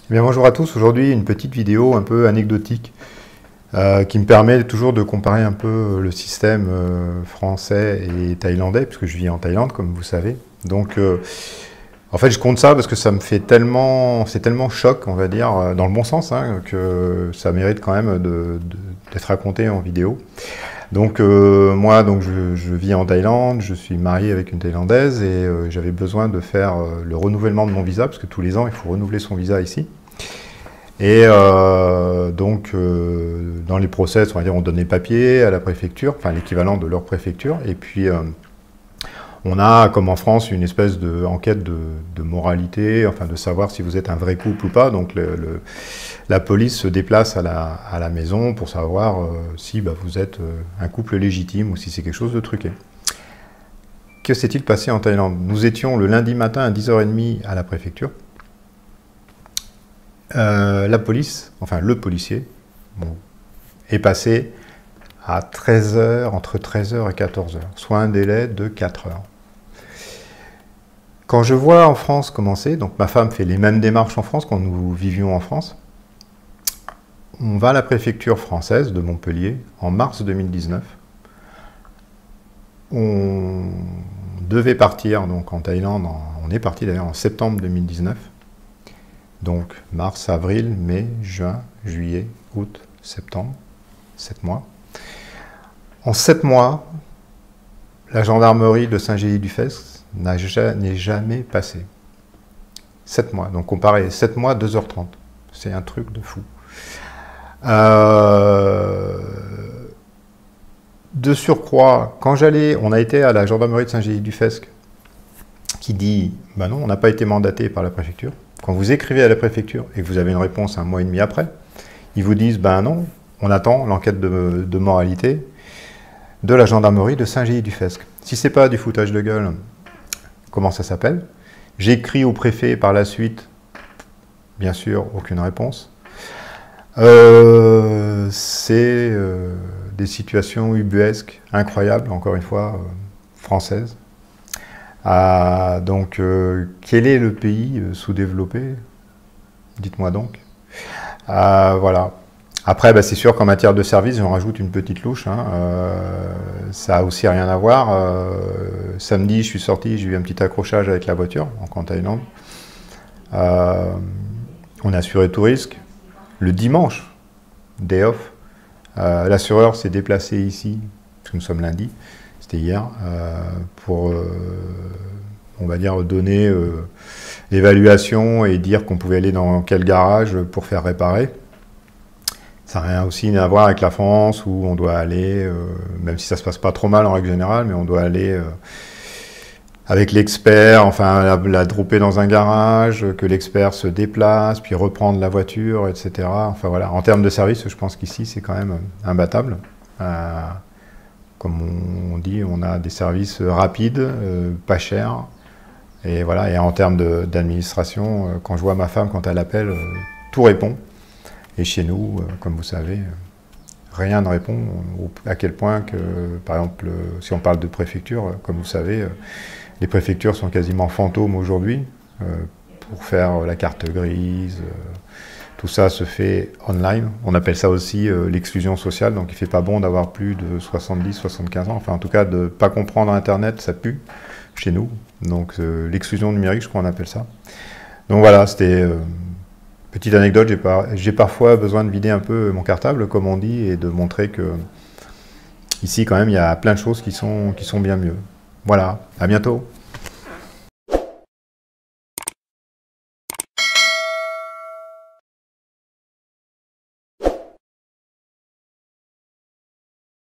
Bien, bonjour à tous. Aujourd'hui, une petite vidéo un peu anecdotique qui me permet toujours de comparer un peu le système français et thaïlandais, puisque je vis en Thaïlande, comme vous savez. Donc, en fait, je compte ça parce que ça me fait tellement, c'est tellement choc, on va dire, dans le bon sens, hein, que ça mérite quand même d'être raconté en vidéo. Donc, moi, je vis en Thaïlande, je suis marié avec une Thaïlandaise et j'avais besoin de faire le renouvellement de mon visa, parce que tous les ans, il faut renouveler son visa ici. Et dans les process, on va dire, on donne les papiers à la préfecture, enfin l'équivalent de leur préfecture, et puis on a, comme en France, une espèce d'enquête de moralité, enfin de savoir si vous êtes un vrai couple ou pas. Donc la police se déplace à la maison pour savoir si vous êtes un couple légitime ou si c'est quelque chose de truqué. Que s'est-il passé en Thaïlande? Nous étions le lundi matin à 10h30 à la préfecture. La police, enfin le policier, est passé à 13h, entre 13h et 14h, soit un délai de 4 heures. Quand je vois en France commencer, donc ma femme fait les mêmes démarches en France quand nous vivions en France, on va à la préfecture française de Montpellier en mars 2019. On devait partir donc en Thaïlande, on est parti d'ailleurs en septembre 2019. Donc mars, avril, mai, juin, juillet, août, septembre, 7 mois. En 7 mois, la gendarmerie de Saint-Gély-du-Fesque n'est jamais passée. 7 mois, donc comparé 7 mois, 2h30. C'est un truc de fou. De surcroît, quand on a été à la gendarmerie de Saint-Gély-du-Fesque, qui dit, ben non, on n'a pas été mandaté par la préfecture. Quand vous écrivez à la préfecture et que vous avez une réponse 1 mois et demi après, ils vous disent, ben non, on attend l'enquête de moralité de la gendarmerie de Saint-Gély-du-Fesque. Si ce n'est pas du foutage de gueule, comment ça s'appelle? J'écris au préfet par la suite, bien sûr, aucune réponse. C'est des situations ubuesques, incroyables, encore une fois, françaises. Donc, quel est le pays sous-développé? Dites-moi donc. Voilà. Après, c'est sûr qu'en matière de service, j'en rajoute une petite louche. Hein. Ça a aussi rien à voir. Samedi, je suis sorti, j'ai eu un petit accrochage avec la voiture, en Thaïlande. On a assuré tout risque. Le dimanche, day off, l'assureur s'est déplacé ici, parce que nous sommes lundi, c'était hier, pour, on va dire, donner l'évaluation et dire qu'on pouvait aller dans quel garage pour faire réparer. Ça n'a rien aussi à voir avec la France, où on doit aller, même si ça ne se passe pas trop mal en règle générale, mais on doit aller avec l'expert, enfin la dropper dans un garage, que l'expert se déplace, puis reprendre la voiture, etc. Enfin voilà, en termes de service, je pense qu'ici c'est quand même imbattable. Comme on dit, on a des services rapides, pas chers, et voilà. Et en termes d'administration, quand je vois ma femme, quand elle appelle, tout répond. Et chez nous, comme vous savez, rien ne répond. À quel point que, par exemple, si on parle de préfecture, comme vous savez, les préfectures sont quasiment fantômes aujourd'hui. Pour faire la carte grise, tout ça se fait online. On appelle ça aussi l'exclusion sociale, donc il ne fait pas bon d'avoir plus de 70-75 ans. Enfin, en tout cas, de ne pas comprendre Internet, ça pue chez nous. Donc l'exclusion numérique, je crois qu'on appelle ça. Donc voilà, c'était petite anecdote. J'ai parfois besoin de vider un peu mon cartable, comme on dit, et de montrer que ici, quand même, il y a plein de choses qui sont bien mieux. Voilà, à bientôt.